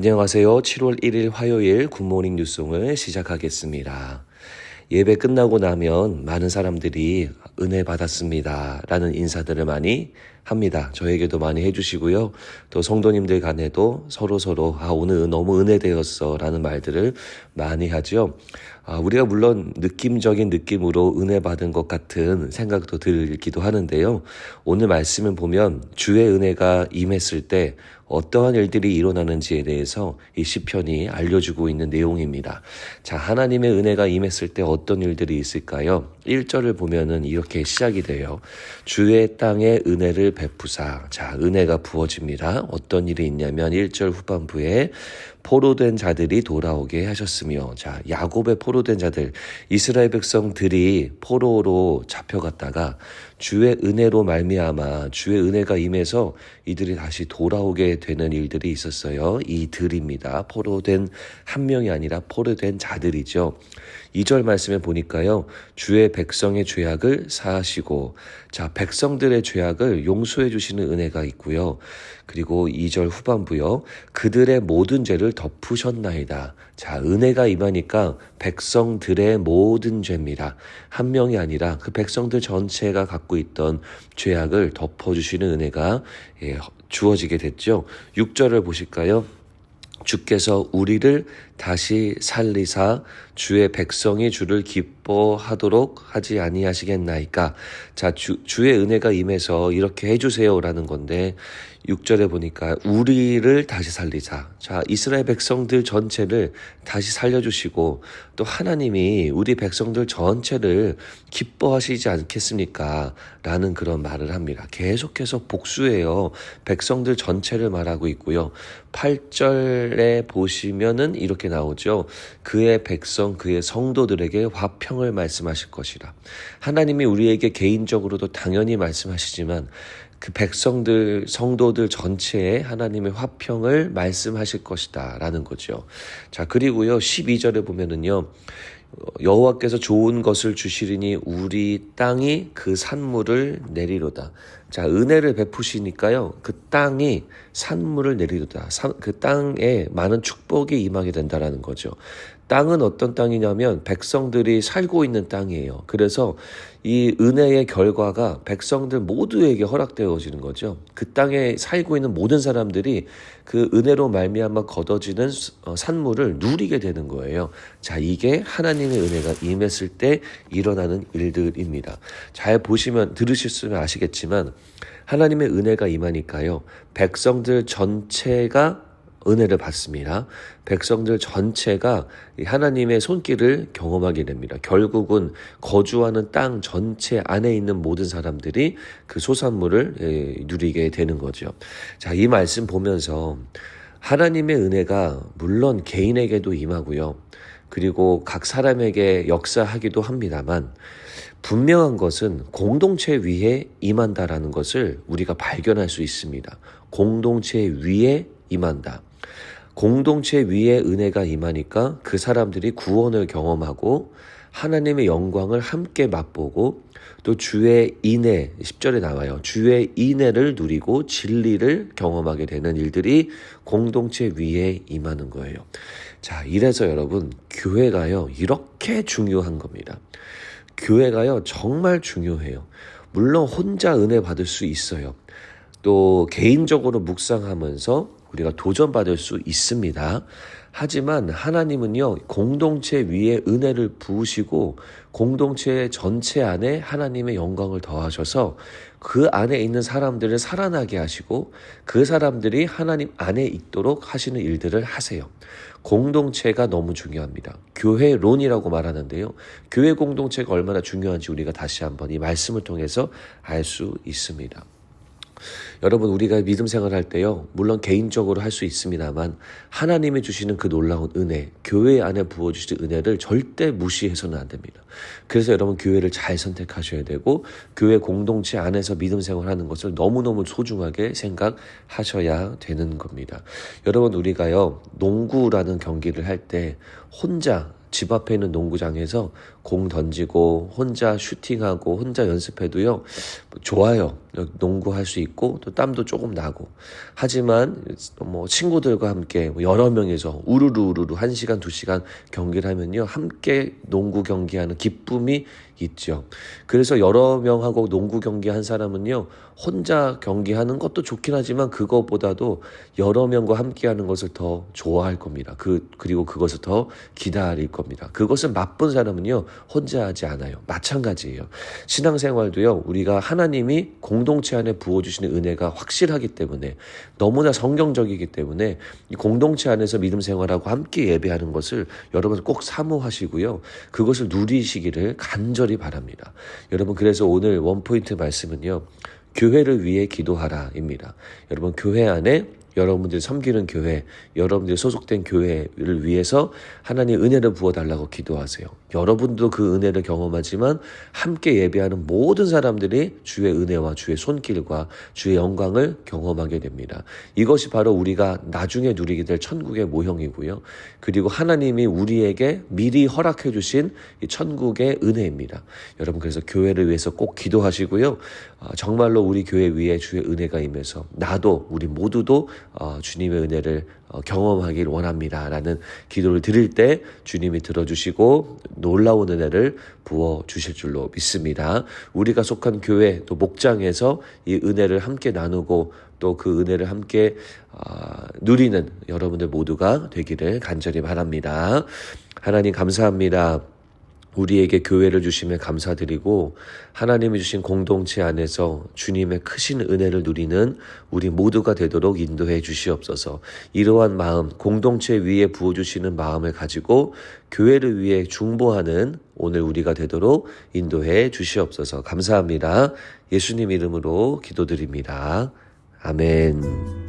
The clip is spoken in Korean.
안녕하세요. 7월 1일 화요일 굿모닝 뉴송을 시작하겠습니다. 예배 끝나고 나면 많은 사람들이 은혜 받았습니다 라는 인사들을 많이 합니다. 저에게도 많이 해주시고요. 또 성도님들 간에도 서로 오늘 너무 은혜되었어 라는 말들을 많이 하죠. 우리가 물론 느낌적인 느낌으로 은혜 받은 것 같은 생각도 들기도 하는데요. 오늘 말씀을 보면 주의 은혜가 임했을 때 어떠한 일들이 일어나는지에 대해서 이 시편이 알려주고 있는 내용입니다. 자, 하나님의 은혜가 임했을 때 어떤 일들이 있을까요? 1절을 보면은 이렇게 시작이 돼요. 주의 땅에 은혜를 베푸사. 자, 은혜가 부어집니다. 어떤 일이 있냐면 1절 후반부에 포로된 자들이 돌아오게 하셨으며, 자, 야곱의 포로된 자들, 이스라엘 백성들이 포로로 잡혀갔다가 주의 은혜로 말미암아 주의 은혜가 임해서 이들이 다시 돌아오게 되는 일들이 있었어요. 이들입니다. 포로된 한 명이 아니라 포로된 자들이죠. 2절 말씀에 보니까요. 주의 백성의 죄악을 사하시고, 자, 백성들의 죄악을 용서해 주시는 은혜가 있고요. 그리고 2절 후반부요. 그들의 모든 죄를 덮으셨나이다. 자, 은혜가 임하니까 백성들의 모든 죄입니다. 한 명이 아니라 그 백성들 전체가 갖고 있던 죄악을 덮어주시는 은혜가 주어지게 됐죠. 6절을 보실까요? 주께서 우리를 다시 살리사 주의 백성이 주를 기뻐하도록 하지 아니하시겠나이까. 자, 주의 은혜가 임해서 이렇게 해주세요라는 건데 6절에 보니까 우리를 다시 살리자. 자, 이스라엘 백성들 전체를 다시 살려주시고 또 하나님이 우리 백성들 전체를 기뻐하시지 않겠습니까? 라는 그런 말을 합니다. 계속해서 복수해요. 백성들 전체를 말하고 있고요. 8절에 보시면은 이렇게 나오죠. 그의 백성, 그의 성도들에게 화평을 말씀하실 것이라. 하나님이 우리에게 개인적으로도 당연히 말씀하시지만 그 백성들, 성도들 전체에 하나님의 화평을 말씀하실 것이다 라는 거죠. 자, 그리고요 12절에 보면은요 여호와께서 좋은 것을 주시리니 우리 땅이 그 산물을 내리로다. 자, 은혜를 베푸시니까요 그 땅이 산물을 내리로다. 그 땅에 많은 축복이 임하게 된다라는 거죠. 땅은 어떤 땅이냐면 백성들이 살고 있는 땅이에요. 그래서 이 은혜의 결과가 백성들 모두에게 허락되어지는 거죠. 그 땅에 살고 있는 모든 사람들이 그 은혜로 말미암아 거둬지는 산물을 누리게 되는 거예요. 자, 이게 하나님의 은혜가 임했을 때 일어나는 일들입니다. 잘 보시면 들으셨으면 아시겠지만 하나님의 은혜가 임하니까요. 백성들 전체가 은혜를 받습니다. 백성들 전체가 하나님의 손길을 경험하게 됩니다. 결국은 거주하는 땅 전체 안에 있는 모든 사람들이 그 소산물을 누리게 되는 거죠. 자, 이 말씀 보면서 하나님의 은혜가 물론 개인에게도 임하고요. 그리고 각 사람에게 역사하기도 합니다만 분명한 것은 공동체 위에 임한다라는 것을 우리가 발견할 수 있습니다. 공동체 위에 임한다. 공동체 위에 은혜가 임하니까 그 사람들이 구원을 경험하고 하나님의 영광을 함께 맛보고 또 주의 인애, 10절에 나와요. 주의 인애를 누리고 진리를 경험하게 되는 일들이 공동체 위에 임하는 거예요. 자, 이래서 여러분 교회가요 이렇게 중요한 겁니다. 교회가요 정말 중요해요. 물론 혼자 은혜 받을 수 있어요. 또 개인적으로 묵상하면서 우리가 도전받을 수 있습니다. 하지만 하나님은요 공동체 위에 은혜를 부으시고 공동체 전체 안에 하나님의 영광을 더하셔서 그 안에 있는 사람들을 살아나게 하시고 그 사람들이 하나님 안에 있도록 하시는 일들을 하세요. 공동체가 너무 중요합니다. 교회론이라고 말하는데요. 교회 공동체가 얼마나 중요한지 우리가 다시 한번 이 말씀을 통해서 알 수 있습니다. 여러분, 우리가 믿음 생활할 때요 물론 개인적으로 할 수 있습니다만 하나님이 주시는 그 놀라운 은혜, 교회 안에 부어주신 은혜를 절대 무시해서는 안 됩니다. 그래서 여러분 교회를 잘 선택하셔야 되고 교회 공동체 안에서 믿음 생활하는 것을 너무너무 소중하게 생각하셔야 되는 겁니다. 여러분, 우리가요 농구라는 경기를 할 때 혼자 집 앞에 있는 농구장에서 공 던지고 혼자 슈팅하고 혼자 연습해도요, 좋아요. 농구할 수 있고 또 땀도 조금 나고. 하지만 뭐 친구들과 함께 여러 명이서 우르르 1시간 2시간 경기를 하면요, 함께 농구 경기하는 기쁨이 있죠. 그래서 여러 명하고 농구 경기한 사람은요, 혼자 경기하는 것도 좋긴 하지만 그것보다도 여러 명과 함께하는 것을 더 좋아할 겁니다. 그리고 그것을 더 기다릴 겁니다. 그것을 맛본 사람은요, 혼자 하지 않아요. 마찬가지예요. 신앙생활도요, 우리가 하나님이 공동체 안에 부어주시는 은혜가 확실하기 때문에, 너무나 성경적이기 때문에 이 공동체 안에서 믿음 생활하고 함께 예배하는 것을 여러분 꼭 사모하시고요, 그것을 누리시기를 간절히 바랍니다. 여러분, 그래서 오늘 원포인트 말씀은요, 교회를 위해 기도하라입니다. 여러분, 교회 안에 여러분들이 섬기는 교회, 여러분들이 소속된 교회를 위해서 하나님 은혜를 부어달라고 기도하세요. 여러분도 그 은혜를 경험하지만 함께 예배하는 모든 사람들이 주의 은혜와 주의 손길과 주의 영광을 경험하게 됩니다. 이것이 바로 우리가 나중에 누리게 될 천국의 모형이고요. 그리고 하나님이 우리에게 미리 허락해 주신 이 천국의 은혜입니다. 여러분, 그래서 교회를 위해서 꼭 기도하시고요. 정말로 우리 교회 위에 주의 은혜가 임해서 나도, 우리 모두도 주님의 은혜를 경험하길 원합니다 라는 기도를 드릴 때 주님이 들어주시고 놀라운 은혜를 부어주실 줄로 믿습니다. 우리가 속한 교회 또 목장에서 이 은혜를 함께 나누고 또 그 은혜를 함께 누리는 여러분들 모두가 되기를 간절히 바랍니다. 하나님 감사합니다. 우리에게 교회를 주심에 감사드리고 하나님이 주신 공동체 안에서 주님의 크신 은혜를 누리는 우리 모두가 되도록 인도해 주시옵소서. 이러한 마음, 공동체 위에 부어주시는 마음을 가지고 교회를 위해 중보하는 오늘 우리가 되도록 인도해 주시옵소서. 감사합니다. 예수님 이름으로 기도드립니다. 아멘.